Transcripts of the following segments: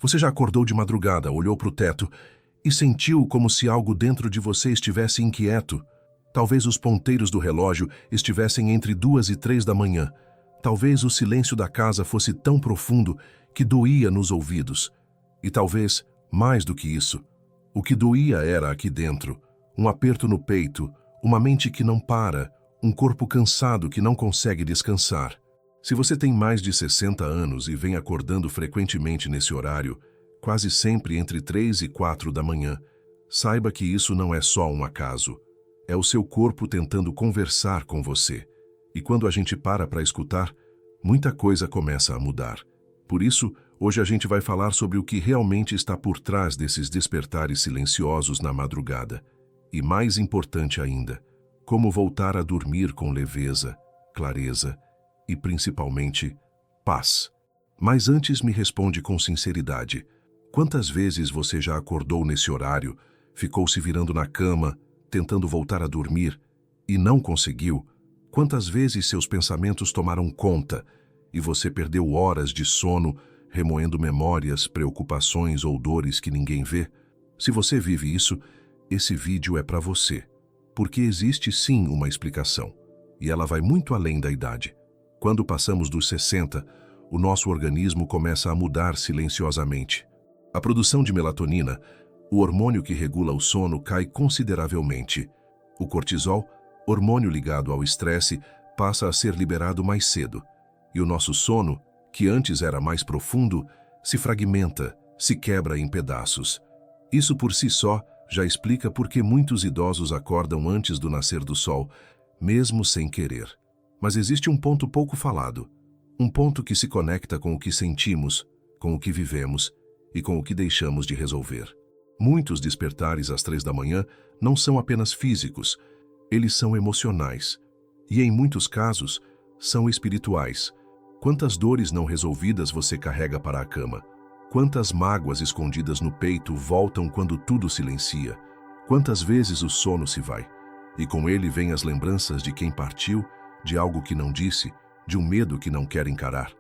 Você já acordou de madrugada, olhou para o teto e sentiu como se algo dentro de você estivesse inquieto? Talvez os ponteiros do relógio estivessem entre 2 e 3 da manhã. Talvez o silêncio da casa fosse tão profundo que doía nos ouvidos. E talvez, mais do que isso, o que doía era aqui dentro, um aperto no peito, uma mente que não para, um corpo cansado que não consegue descansar. Se você tem mais de 60 anos e vem acordando frequentemente nesse horário, quase sempre entre 3 e 4 da manhã, saiba que isso não é só um acaso. É o seu corpo tentando conversar com você. E quando a gente para escutar, muita coisa começa a mudar. Por isso, hoje a gente vai falar sobre o que realmente está por trás desses despertares silenciosos na madrugada. E mais importante ainda, como voltar a dormir com leveza, clareza e, principalmente, paz. Mas antes me responde com sinceridade. Quantas vezes você já acordou nesse horário, ficou se virando na cama, tentando voltar a dormir, e não conseguiu? Quantas vezes seus pensamentos tomaram conta e você perdeu horas de sono, remoendo memórias, preocupações ou dores que ninguém vê? Se você vive isso, esse vídeo é para você. Porque existe sim uma explicação, e ela vai muito além da idade. Quando passamos dos 60, o nosso organismo começa a mudar silenciosamente. A produção de melatonina, o hormônio que regula o sono, cai consideravelmente. O cortisol, hormônio ligado ao estresse, passa a ser liberado mais cedo. E o nosso sono, que antes era mais profundo, se fragmenta, se quebra em pedaços. Isso por si só já explica por que muitos idosos acordam antes do nascer do sol, mesmo sem querer. Mas existe um ponto pouco falado. Um ponto que se conecta com o que sentimos, com o que vivemos e com o que deixamos de resolver. Muitos despertares às 3 da manhã não são apenas físicos, eles são emocionais. E em muitos casos, são espirituais. Quantas dores não resolvidas você carrega para a cama? Quantas mágoas escondidas no peito voltam quando tudo silencia? Quantas vezes o sono se vai? E com ele vêm as lembranças de quem partiu, de algo que não disse, de um medo que não quer encarar.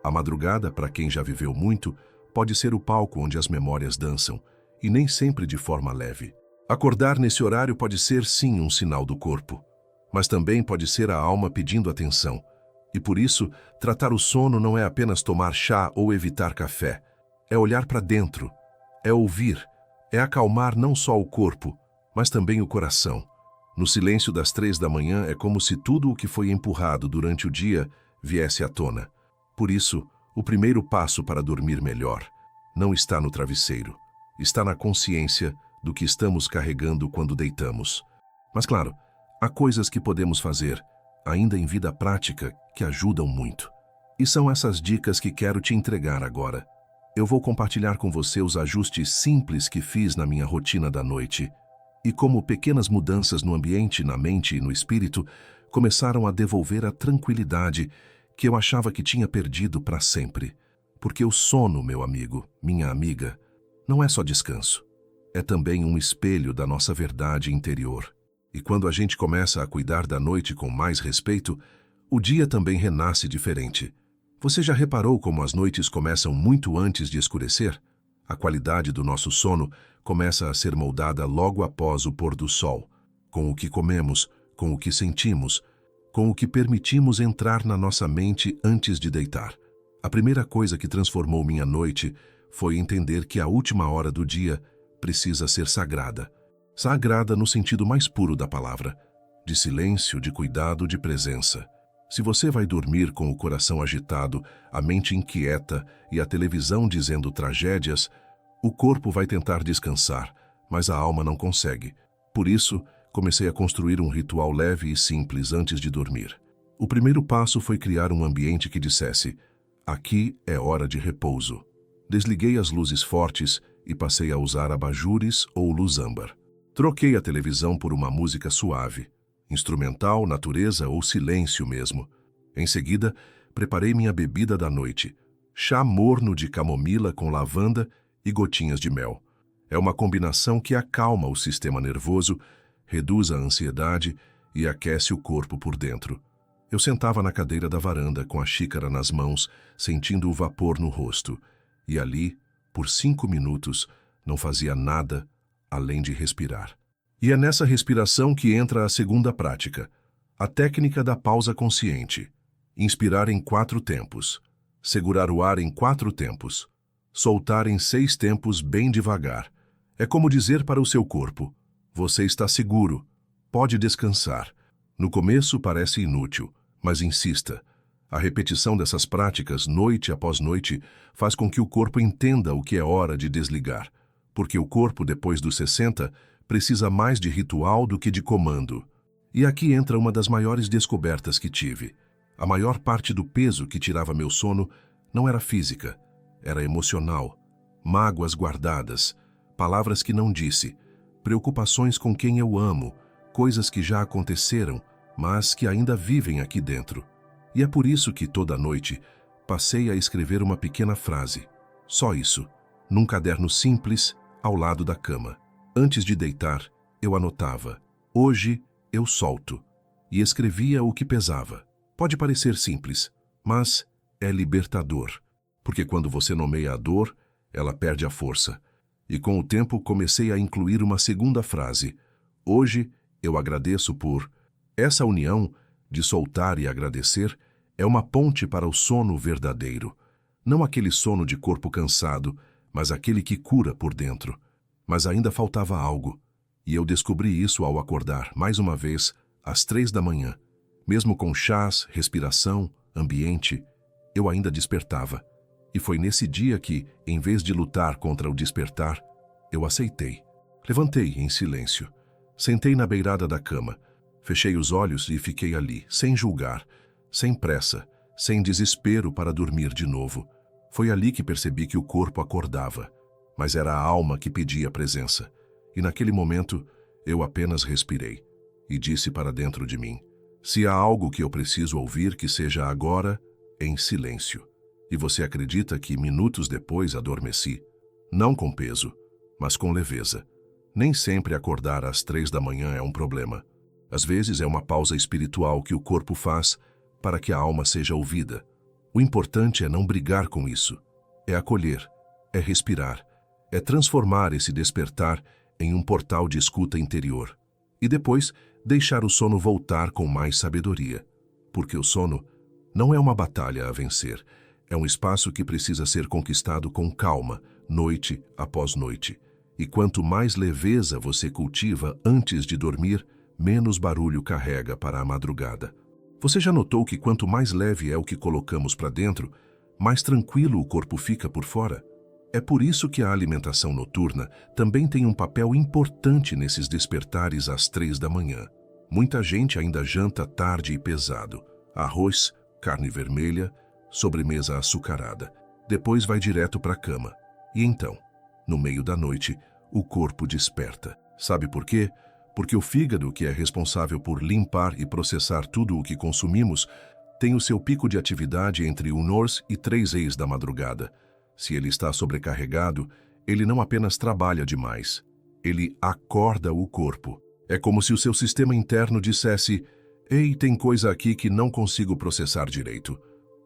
A madrugada, para quem já viveu muito, pode ser o palco onde as memórias dançam, e nem sempre de forma leve. Acordar nesse horário pode ser sim um sinal do corpo, mas também pode ser a alma pedindo atenção. E por isso, tratar o sono não é apenas tomar chá ou evitar café. É olhar para dentro, é ouvir, é acalmar não só o corpo, mas também o coração. No silêncio das 3 da manhã é como se tudo o que foi empurrado durante o dia viesse à tona. Por isso, o primeiro passo para dormir melhor não está no travesseiro, está na consciência do que estamos carregando quando deitamos. Mas claro, há coisas que podemos fazer, ainda em vida prática, que ajudam muito. E são essas dicas que quero te entregar agora. Eu vou compartilhar com você os ajustes simples que fiz na minha rotina da noite e como pequenas mudanças no ambiente, na mente e no espírito começaram a devolver a tranquilidade que eu achava que tinha perdido para sempre. Porque o sono, meu amigo, minha amiga, não é só descanso. É também um espelho da nossa verdade interior. E quando a gente começa a cuidar da noite com mais respeito, o dia também renasce diferente. Você já reparou como as noites começam muito antes de escurecer? A qualidade do nosso sono começa a ser moldada logo após o pôr do sol, com o que comemos, com o que sentimos, com o que permitimos entrar na nossa mente antes de deitar. A primeira coisa que transformou minha noite foi entender que a última hora do dia precisa ser sagrada. Sagrada no sentido mais puro da palavra, de silêncio, de cuidado, de presença. Se você vai dormir com o coração agitado, a mente inquieta e a televisão dizendo tragédias, o corpo vai tentar descansar, mas a alma não consegue. Por isso, comecei a construir um ritual leve e simples antes de dormir. O primeiro passo foi criar um ambiente que dissesse: aqui é hora de repouso. Desliguei as luzes fortes e passei a usar abajures ou luz âmbar. Troquei a televisão por uma música suave, instrumental, natureza ou silêncio mesmo. Em seguida, preparei minha bebida da noite, chá morno de camomila com lavanda e gotinhas de mel. É uma combinação que acalma o sistema nervoso, reduz a ansiedade e aquece o corpo por dentro. Eu sentava na cadeira da varanda com a xícara nas mãos, sentindo o vapor no rosto. E ali, por 5 minutos, não fazia nada além de respirar. E é nessa respiração que entra a segunda prática, a técnica da pausa consciente. Inspirar em 4 tempos, segurar o ar em 4 tempos, soltar em 6 tempos bem devagar. É como dizer para o seu corpo: você está seguro, pode descansar. No começo parece inútil, mas insista. A repetição dessas práticas, noite após noite, faz com que o corpo entenda o que é hora de desligar, porque o corpo, depois dos 60, precisa mais de ritual do que de comando. E aqui entra uma das maiores descobertas que tive. A maior parte do peso que tirava meu sono não era física, era emocional. Mágoas guardadas, palavras que não disse, preocupações com quem eu amo, coisas que já aconteceram, mas que ainda vivem aqui dentro. E é por isso que toda noite passei a escrever uma pequena frase. Só isso, num caderno simples, ao lado da cama. Antes de deitar, eu anotava: hoje eu solto. E escrevia o que pesava. Pode parecer simples, mas é libertador. Porque quando você nomeia a dor, ela perde a força. E com o tempo comecei a incluir uma segunda frase: hoje eu agradeço por... Essa união de soltar e agradecer é uma ponte para o sono verdadeiro. Não aquele sono de corpo cansado, mas aquele que cura por dentro. Mas ainda faltava algo, e eu descobri isso ao acordar, mais uma vez, às 3 da manhã. Mesmo com chás, respiração, ambiente, eu ainda despertava. E foi nesse dia que, em vez de lutar contra o despertar, eu aceitei. Levantei em silêncio. Sentei na beirada da cama. Fechei os olhos e fiquei ali, sem julgar, sem pressa, sem desespero para dormir de novo. Foi ali que percebi que o corpo acordava, mas era a alma que pedia presença. E naquele momento, eu apenas respirei e disse para dentro de mim: se há algo que eu preciso ouvir, que seja agora, em silêncio. E você acredita que minutos depois adormeci? Não com peso, mas com leveza. Nem sempre acordar às 3 da manhã é um problema. Às vezes é uma pausa espiritual que o corpo faz para que a alma seja ouvida. O importante é não brigar com isso. É acolher, é respirar, é transformar esse despertar em um portal de escuta interior. E depois, deixar o sono voltar com mais sabedoria. Porque o sono não é uma batalha a vencer, é um espaço que precisa ser conquistado com calma, noite após noite. E quanto mais leveza você cultiva antes de dormir, menos barulho carrega para a madrugada. Você já notou que quanto mais leve é o que colocamos para dentro, mais tranquilo o corpo fica por fora? É por isso que a alimentação noturna também tem um papel importante nesses despertares às 3 da manhã. Muita gente ainda janta tarde e pesado. Arroz, carne vermelha, sobremesa açucarada. Depois vai direto para a cama. E então, no meio da noite, o corpo desperta. Sabe por quê? Porque o fígado, que é responsável por limpar e processar tudo o que consumimos, tem o seu pico de atividade entre 1h e 3h da madrugada. Se ele está sobrecarregado, ele não apenas trabalha demais, ele acorda o corpo. É como se o seu sistema interno dissesse: ei, tem coisa aqui que não consigo processar direito.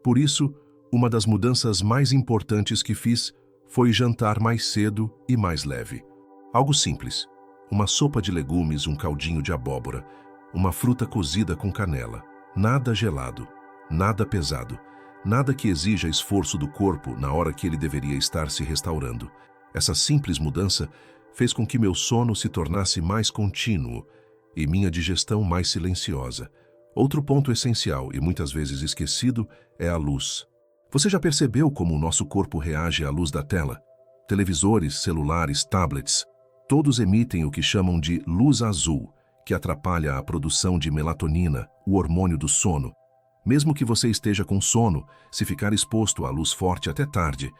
Por isso, uma das mudanças mais importantes que fiz foi jantar mais cedo e mais leve. Algo simples. Uma sopa de legumes, um caldinho de abóbora, uma fruta cozida com canela. Nada gelado, nada pesado, nada que exija esforço do corpo na hora que ele deveria estar se restaurando. Essa simples mudança fez com que meu sono se tornasse mais contínuo e minha digestão mais silenciosa. Outro ponto essencial e muitas vezes esquecido é a luz. Você já percebeu como o nosso corpo reage à luz da tela? Televisores, celulares, tablets, todos emitem o que chamam de luz azul, que atrapalha a produção de melatonina, o hormônio do sono. Mesmo que você esteja com sono, se ficar exposto à luz forte até tarde,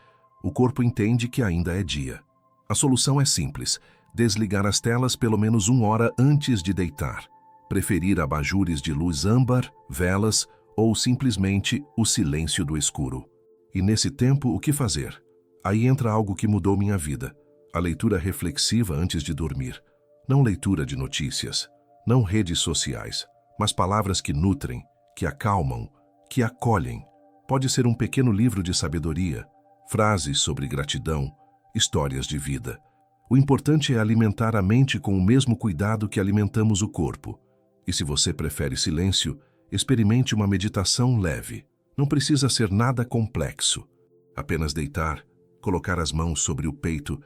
o corpo entende que ainda é dia. A solução é simples: desligar as telas pelo menos 1 hora antes de deitar. Preferir abajures de luz âmbar, velas ou simplesmente o silêncio do escuro. E nesse tempo, o que fazer? Aí entra algo que mudou minha vida. A leitura reflexiva antes de dormir. Não leitura de notícias, não redes sociais, mas palavras que nutrem, que acalmam, que acolhem. Pode ser um pequeno livro de sabedoria, frases sobre gratidão, histórias de vida. O importante é alimentar a mente com o mesmo cuidado que alimentamos o corpo. E se você prefere silêncio, experimente uma meditação leve. Não precisa ser nada complexo. Apenas deitar, colocar as mãos sobre o peito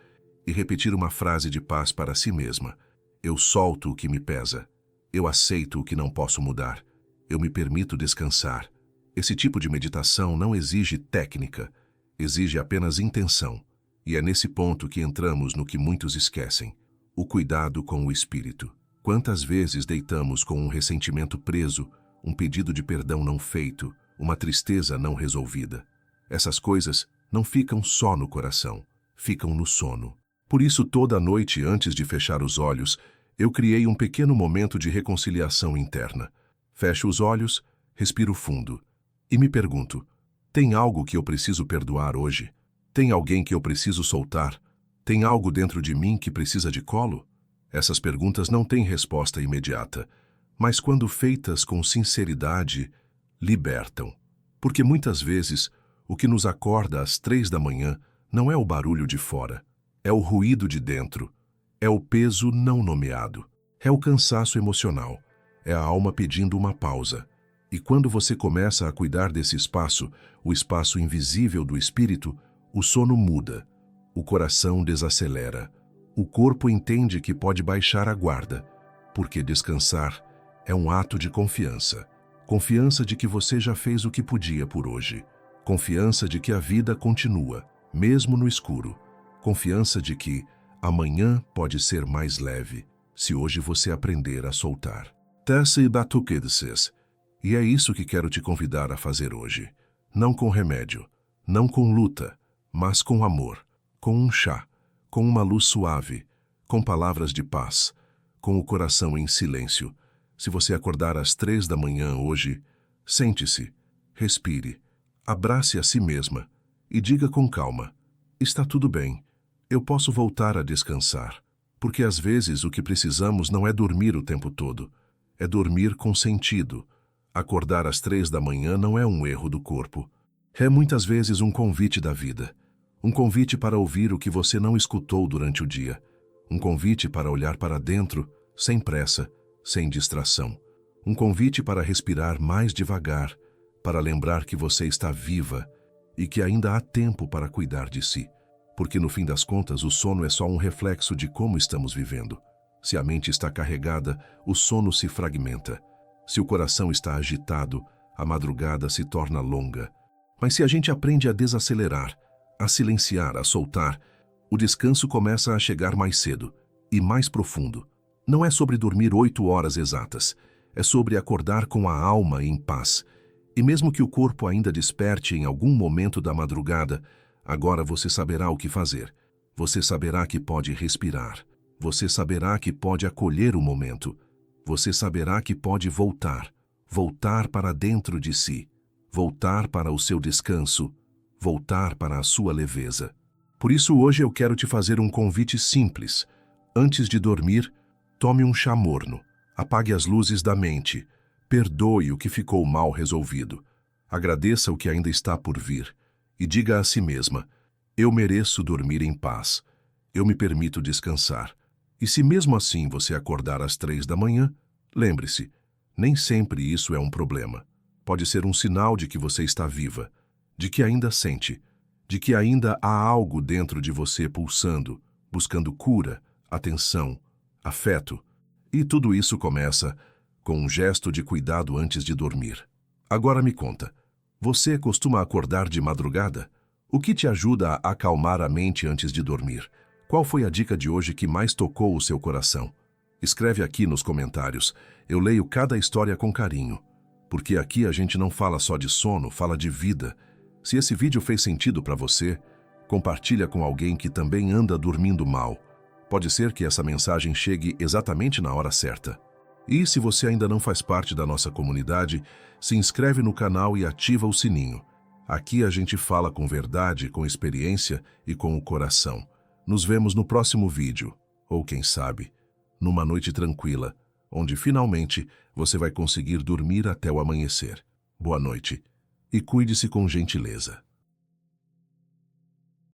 e repetir uma frase de paz para si mesma. Eu solto o que me pesa. Eu aceito o que não posso mudar. Eu me permito descansar. Esse tipo de meditação não exige técnica, exige apenas intenção. E é nesse ponto que entramos no que muitos esquecem: o cuidado com o espírito. Quantas vezes deitamos com um ressentimento preso, um pedido de perdão não feito, uma tristeza não resolvida? Essas coisas não ficam só no coração, ficam no sono. Por isso, toda noite, antes de fechar os olhos, eu criei um pequeno momento de reconciliação interna. Fecho os olhos, respiro fundo e me pergunto: tem algo que eu preciso perdoar hoje? Tem alguém que eu preciso soltar? Tem algo dentro de mim que precisa de colo? Essas perguntas não têm resposta imediata, mas quando feitas com sinceridade, libertam. Porque muitas vezes, o que nos acorda às 3 da manhã não é o barulho de fora, é o ruído de dentro, é o peso não nomeado, é o cansaço emocional, é a alma pedindo uma pausa. E quando você começa a cuidar desse espaço, o espaço invisível do espírito, o sono muda, o coração desacelera, o corpo entende que pode baixar a guarda, porque descansar é um ato de confiança. Confiança de que você já fez o que podia por hoje. Confiança de que a vida continua, mesmo no escuro. Confiança de que amanhã pode ser mais leve, se hoje você aprender a soltar. Tesse batuquedes. E é isso que quero te convidar a fazer hoje. Não com remédio, não com luta, mas com amor, com um chá, com uma luz suave, com palavras de paz, com o coração em silêncio. Se você acordar às 3 da manhã hoje, sente-se, respire, abrace a si mesma e diga com calma: está tudo bem, eu posso voltar a descansar. Porque às vezes o que precisamos não é dormir o tempo todo, é dormir com sentido. Acordar às 3 da manhã não é um erro do corpo. É muitas vezes um convite da vida. Um convite para ouvir o que você não escutou durante o dia. Um convite para olhar para dentro, sem pressa, sem distração. Um convite para respirar mais devagar, para lembrar que você está viva e que ainda há tempo para cuidar de si. Porque no fim das contas o sono é só um reflexo de como estamos vivendo. Se a mente está carregada, o sono se fragmenta. Se o coração está agitado, a madrugada se torna longa. Mas se a gente aprende a desacelerar, a silenciar, a soltar, o descanso começa a chegar mais cedo e mais profundo. Não é sobre dormir 8 horas exatas, é sobre acordar com a alma em paz. E mesmo que o corpo ainda desperte em algum momento da madrugada, agora você saberá o que fazer. Você saberá que pode respirar. Você saberá que pode acolher o momento. Você saberá que pode voltar para dentro de si, voltar para o seu descanso, voltar para a sua leveza. Por isso hoje eu quero te fazer um convite simples. Antes de dormir, tome um chá morno, apague as luzes da mente, perdoe o que ficou mal resolvido, agradeça o que ainda está por vir e diga a si mesma: eu mereço dormir em paz, eu me permito descansar. E se mesmo assim você acordar às 3 da manhã, lembre-se, nem sempre isso é um problema. Pode ser um sinal de que você está viva, de que ainda sente, de que ainda há algo dentro de você pulsando, buscando cura, atenção, afeto. E tudo isso começa com um gesto de cuidado antes de dormir. Agora me conta, você costuma acordar de madrugada? O que te ajuda a acalmar a mente antes de dormir? Qual foi a dica de hoje que mais tocou o seu coração? Escreve aqui nos comentários. Eu leio cada história com carinho. Porque aqui a gente não fala só de sono, fala de vida. Se esse vídeo fez sentido para você, compartilha com alguém que também anda dormindo mal. Pode ser que essa mensagem chegue exatamente na hora certa. E se você ainda não faz parte da nossa comunidade, se inscreve no canal e ativa o sininho. Aqui a gente fala com verdade, com experiência e com o coração. Nos vemos no próximo vídeo, ou quem sabe, numa noite tranquila, onde finalmente você vai conseguir dormir até o amanhecer. Boa noite e cuide-se com gentileza.